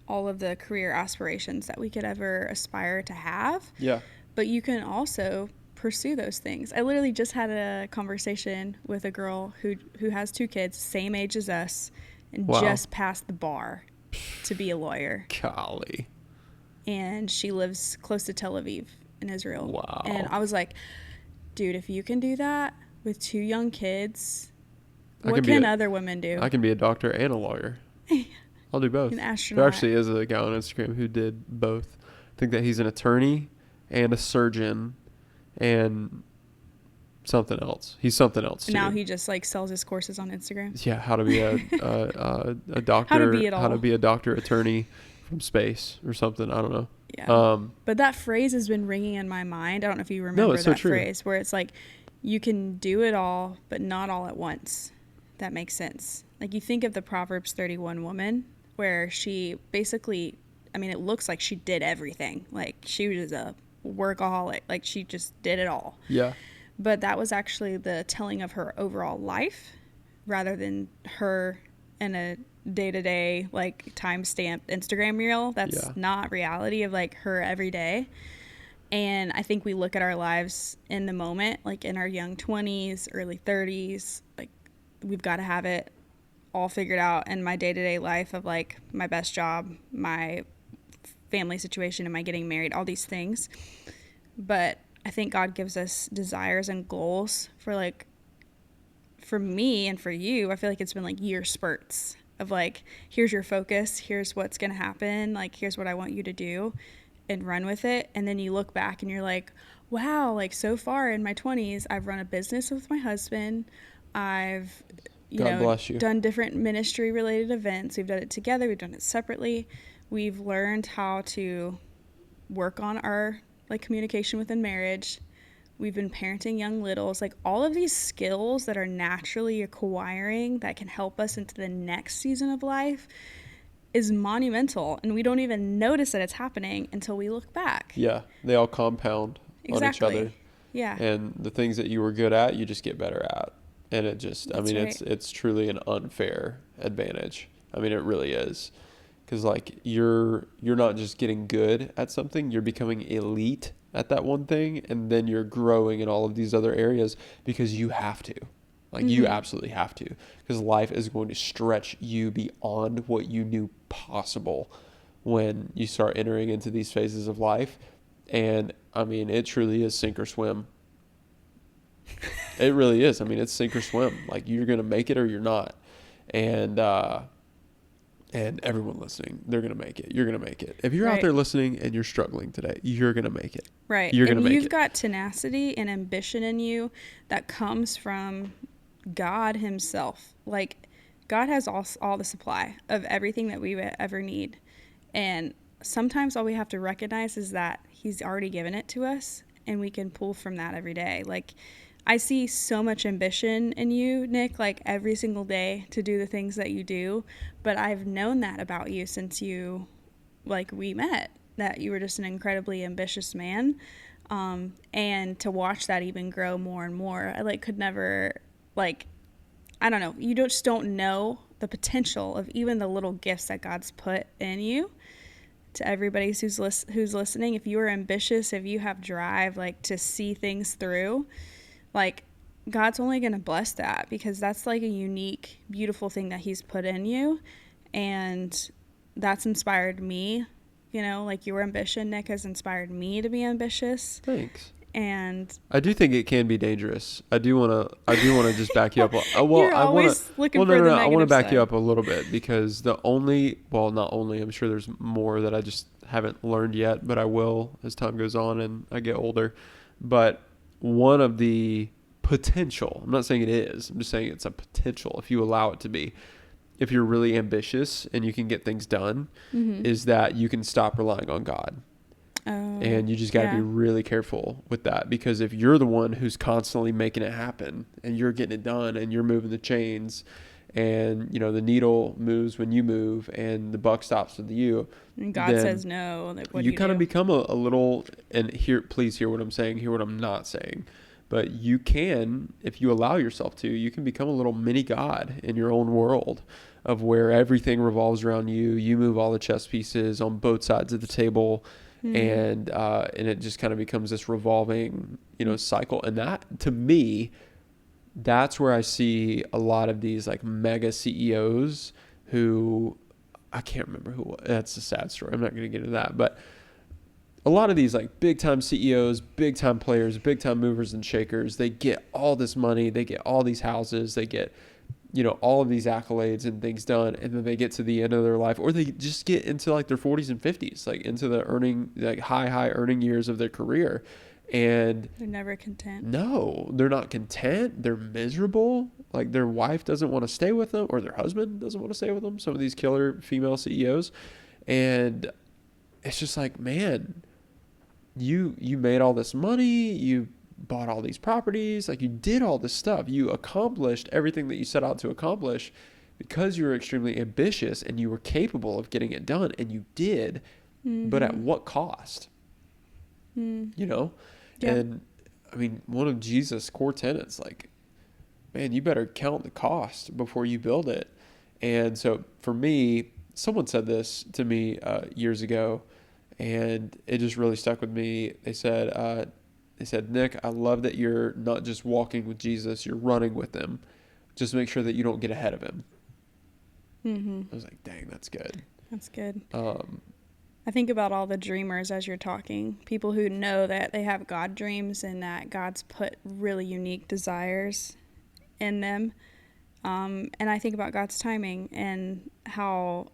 all of the career aspirations that we could ever aspire to have. Yeah. But you can also pursue those things. I literally just had a conversation with a girl who has 2 kids, same age as us, and just passed the bar to be a lawyer. Golly. And she lives close to Tel Aviv in Israel. Wow. And I was like, dude, if you can do that with 2 young kids, what can other women do? I can be a doctor and a lawyer. I'll do both. An astronaut. There actually is a guy on Instagram who did both. I think that he's an attorney and a surgeon and something else. He's something else too. Now he just, like, sells his courses on Instagram. Yeah, how to be a doctor, how to be a doctor, attorney from space or something. I don't know. Yeah. But that phrase has been ringing in my mind. I don't know if you remember that phrase where it's like, you can do it all, but not all at once. That makes sense. Like, you think of the Proverbs 31 woman, where she basically I mean, it looks like she did everything. Like, she was a workaholic. Like, she just did it all. Yeah. But that was actually the telling of her overall life rather than her in a day-to-day, like, time-stamped Instagram reel. That's Yeah. not reality of, like, her every day. And I think we look at our lives in the moment, like in our young 20s, early 30s, like, we've got to have it all figured out in my day-to-day life of, like, my best job, my family situation, am I getting married, all these things. But I think God gives us desires and goals for, like, for me and for you, I feel like it's been like year spurts of, like, here's your focus, here's what's going to happen, like, here's what I want you to do, and run with it. And then you look back and you're like, wow, like, so far in my 20s, I've run a business with my husband. I've, God bless you. done different ministry related events. We've done it together, we've done it separately. We've learned how to work on our, like, communication within marriage. We've been parenting young littles, like, all of these skills that are naturally acquiring that can help us into the next season of life is monumental, and we don't even notice that it's happening until we look back. Yeah. They all compound on each other. Exactly. Yeah. And the things that you were good at, you just get better at. And it just, I That's mean, right. it's truly an unfair advantage. I mean, it really is. Because, like, you're not just getting good at something, you're becoming elite at that one thing, and then you're growing in all of these other areas because you have to. Like, you absolutely have to. Because life is going to stretch you beyond what you knew possible when you start entering into these phases of life. And, I mean, it truly is sink or swim. It really is. I mean, it's sink or swim. Like, you're going to make it or you're not. And everyone listening, they're going to make it. You're going to make it. If you're out Right. there listening and you're struggling today, you're going to make it. Right. You're going to And make you've it. got tenacity and ambition in you that comes from God himself. Like, God has all the supply of everything that we would ever need. And sometimes all we have to recognize is that he's already given it to us, and we can pull from that every day. Like, I see so much ambition in you, Nick, like, every single day to do the things that you do. But I've known that about you since we met, that you were just an incredibly ambitious man. And to watch that even grow more and more, I, like, could never, like, I don't know, you just don't know the potential of even the little gifts that God's put in you. To everybody who's listening, if you are ambitious, if you have drive, like, to see things through, like, God's only going to bless that, because that's, like, a unique, beautiful thing that he's put in you. And that's inspired me, like, your ambition, Nick, has inspired me to be ambitious. Thanks. And I do think it can be dangerous. I do want to just back you up. You're always looking for the I want to negative back you side. up a little bit, because not only, I'm sure there's more that I just haven't learned yet, but I will as time goes on and I get older. But one of the potential, I'm not saying it is, I'm just saying it's a potential if you allow it to be, if you're really ambitious and you can get things done, is that you can stop relying on God. And you just got to be really careful with that, because if you're the one who's constantly making it happen and you're getting it done and you're moving the chains, and the needle moves when you move and the buck stops with you, and God says no, like, what do you you kind of do? become a little, and please hear what I'm saying, hear what I'm not saying. But you can, if you allow yourself to, you can become a little mini God in your own world, of where everything revolves around you. You move all the chess pieces on both sides of the table, and it just kind of becomes this revolving, cycle. And that, to me, that's where I see a lot of these, like, mega CEOs who, I can't remember who. That's a sad story. I'm not going to get into that, but a lot of these, like, big time CEOs, big time players, big time movers and shakers, they get all this money, they get all these houses, they get, all of these accolades and things done, and then they get to the end of their life, or they just get into, like, their 40s and 50s, like, into the high earning years of their career, and They're never content. no, they're not content. They're miserable. Like, their wife doesn't want to stay with them, or their husband doesn't want to stay with them. Some of these killer female CEOs, and it's just like, man, you made all this money, you bought all these properties, like, you did all this stuff, you accomplished everything that you set out to accomplish because you were extremely ambitious and you were capable of getting it done, and you did. but at Mm-hmm. what cost? Mm. You know? Yeah. And I mean, one of Jesus' core tenets, like, man, you better count the cost before you build it. And so for me, someone said this to me years ago, and it just really stuck with me. They said, Nick, I love that you're not just walking with Jesus, you're running with him. Just make sure that you don't get ahead of him. Mm-hmm. I was like, dang, that's good. That's good. Um, I think about all the dreamers as you're talking, people who know that they have God dreams and that God's put really unique desires in them. And I think about God's timing and how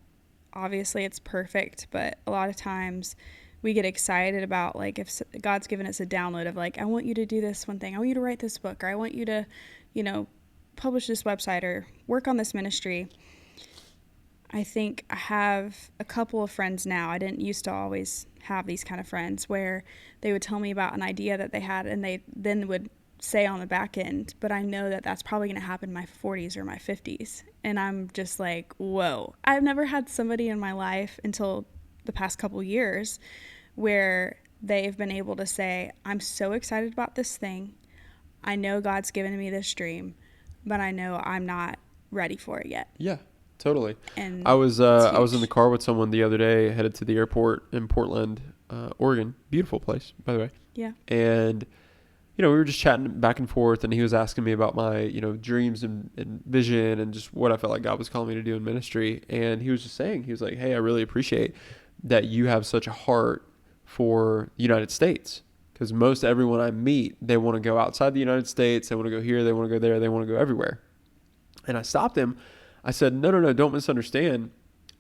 obviously it's perfect, but a lot of times we get excited about, like, if God's given us a download of, like, I want you to do this one thing, I want you to write this book, or I want you to, you know, publish this website or work on this ministry. I think I have a couple of friends now. I didn't used to always have these kind of friends where they would tell me about an idea that they had and they then would say on the back end, but I know that that's probably going to happen in my 40s or my 50s. And I'm just like, whoa. I've never had somebody in my life until the past couple years where they've been able to say, I'm so excited about this thing. I know God's given me this dream, but I know I'm not ready for it yet. yeah, totally. And I was it's I was in the huge. car with someone the other day, headed to the airport in Portland, Oregon. Beautiful place, by the way. Yeah. And we were just chatting back and forth, and he was asking me about my, dreams and vision and just what I felt like God was calling me to do in ministry. And he was just saying, he was like, hey, I really appreciate that you have such a heart for the United States. Because most everyone I meet, they want to go outside the United States. They want to go here. They want to go there. They want to go everywhere. And I stopped him. I said, no, don't misunderstand.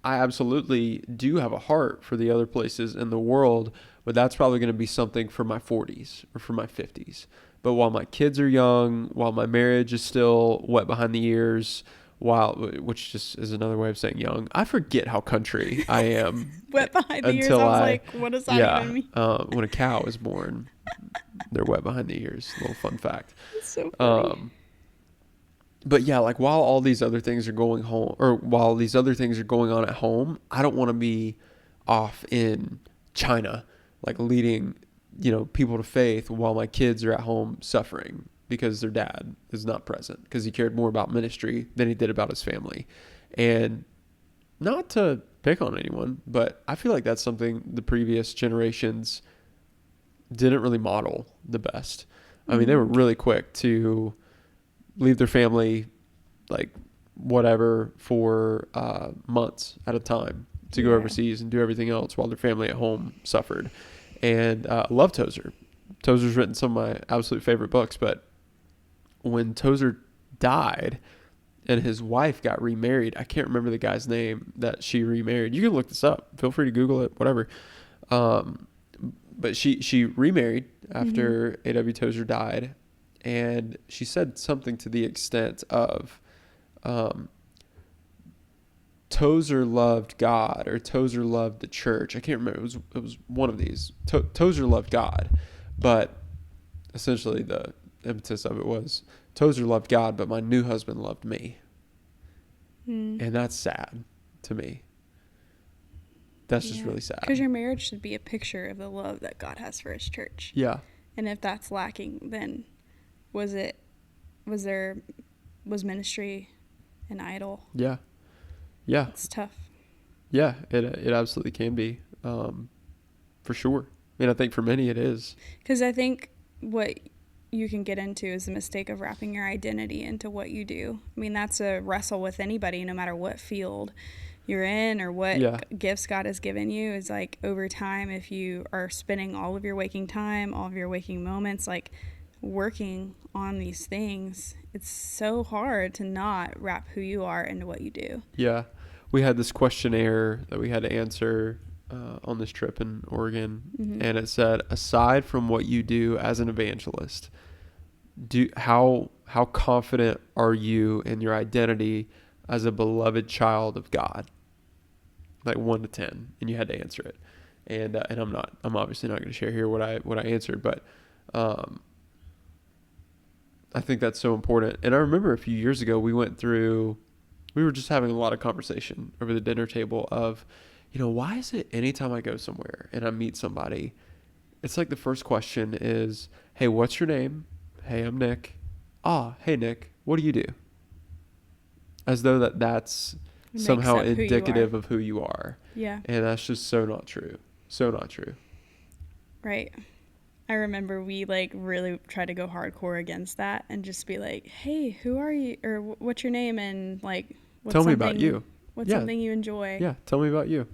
I absolutely do have a heart for the other places in the world, but that's probably going to be something for my 40s or for my 50s. But while my kids are young, while my marriage is still wet behind the ears, which just is another way of saying young, I forget how country I am Wet behind the ears. until I was like, what does that even mean? when a cow is born, they're wet behind the ears. A little fun fact. It's so funny. But yeah, like while all these other things are going home, or while these other things are going on at home, I don't want to be off in China, like leading, people to faith while my kids are at home suffering because their dad is not present because he cared more about ministry than he did about his family. And not to pick on anyone, but I feel like that's something the previous generations didn't really model the best. I mean, they were really quick to leave their family, like whatever, for months at a time to go overseas and do everything else while their family at home suffered. And I love Tozer. Tozer's written some of my absolute favorite books, but when Tozer died and his wife got remarried, I can't remember the guy's name that she remarried. You can look this up. Feel free to Google it, whatever. But she remarried after A.W. Tozer died. And she said something to the extent of, Tozer loved God or Tozer loved the church. I can't remember. It was one of these. Tozer loved God, but essentially the impetus of it was Tozer loved God, but my new husband loved me. And that's sad to me. That's just really sad. Because your marriage should be a picture of the love that God has for his church. Yeah. And if that's lacking, then was ministry an idol? Yeah. Yeah. It's tough. Yeah, it absolutely can be, for sure. I mean, I think for many it is. Because I think what you can get into is the mistake of wrapping your identity into what you do. I mean, that's a wrestle with anybody, no matter what field you're in or what gifts God has given you. Is like, over time, if you are spending all of your waking time, all of your waking moments, like working on these things, it's so hard to not wrap who you are into what you do. Yeah. We had this questionnaire that we had to answer on this trip in Oregon, and it said, aside from what you do as an evangelist, how confident are you in your identity as a beloved child of God? Like 1 to 10, and you had to answer it. And I'm obviously not going to share here what I answered, but I think that's so important. And I remember a few years ago we were just having a lot of conversation over the dinner table of, why is it anytime I go somewhere and I meet somebody, it's like the first question is, hey, what's your name? Hey, I'm Nick. Ah, hey, Nick, what do you do? As though that's It makes somehow up who you are. indicative of who you are. Yeah. And that's just so not true. So not true. Right. I remember we like really tried to go hardcore against that and just be like, "Hey, who are you?" or "What's your name?" and like, Tell me about you. What's Yeah. something you enjoy?" Yeah. Tell me about you.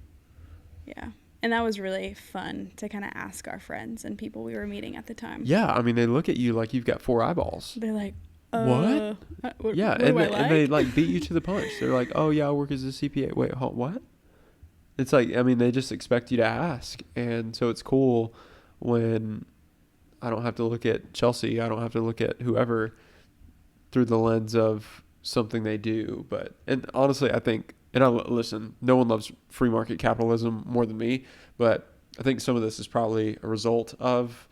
Yeah. And that was really fun to kind of ask our friends and people we were meeting at the time. Yeah. I mean, they look at you like you've got 4 eyeballs. They're like, What? what Yeah. do I And they like beat you to the punch. They're like, oh, yeah, I work as a CPA. Wait, what? It's like, I mean, they just expect you to ask. And so it's cool when I don't have to look at Chelsea. I don't have to look at whoever through the lens of something they do. And honestly, I think, and listen, no one loves free market capitalism more than me, but I think some of this is probably a result of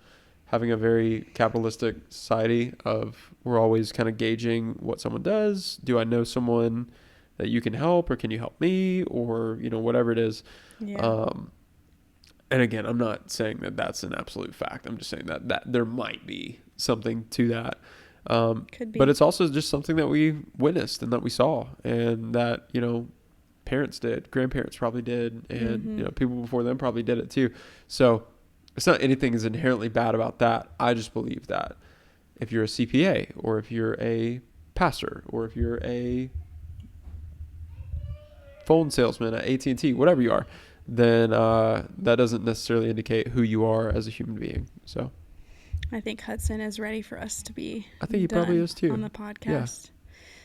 having a very capitalistic society of we're always kind of gauging what someone does. Do I know someone that you can help, or can you help me, or, whatever it is. Yeah. And again, I'm not saying that that's an absolute fact. I'm just saying that there might be something to that. Could be. But it's also just something that we witnessed and that we saw, and that, parents did, grandparents probably did, and, people before them probably did it too. So it's not anything is inherently bad about that. I just believe that if you're a CPA, or if you're a pastor, or if you're a phone salesman at AT&T, whatever you are, then that doesn't necessarily indicate who you are as a human being. So I think Hudson is ready for us to be I think he probably is too. On the podcast. Yeah.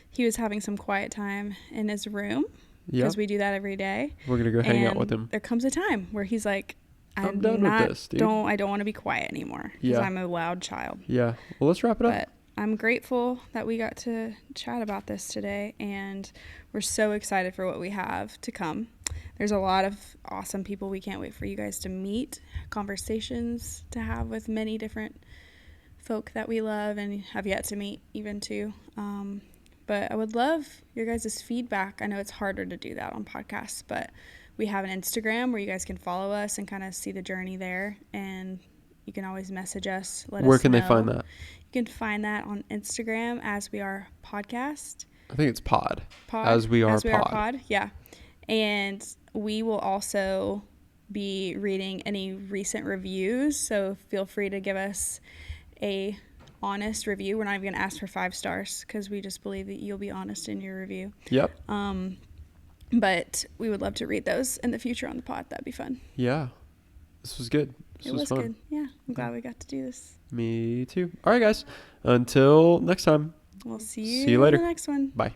He was having some quiet time in his room because we do that every day. We're going to go hang out with him. There comes a time where he's like, I'm done with this, dude. I don't want to be quiet anymore because I'm a loud child. Yeah. Well, let's wrap it up. But I'm grateful that we got to chat about this today, and we're so excited for what we have to come. There's a lot of awesome people we can't wait for you guys to meet, conversations to have with many different folk that we love and have yet to meet even too. But I would love your guys' feedback. I know it's harder to do that on podcasts, but we have an Instagram where you guys can follow us and kind of see the journey there, and you can always message us. Where can they find that? You can find that on Instagram as We Are Podcast. I think it's pod. As We Are Pod. Yeah. And we will also be reading any recent reviews, so feel free to give us a honest review. We're not even going to ask for 5 stars because we just believe that you'll be honest in your review. Yep. But we would love to read those in the future on the pod. That'd be fun. Yeah. This was good. It was fun. Good. Yeah. I'm glad we got to do this. Me too. All right, guys. Until next time. We'll see you later. In the next one. Bye.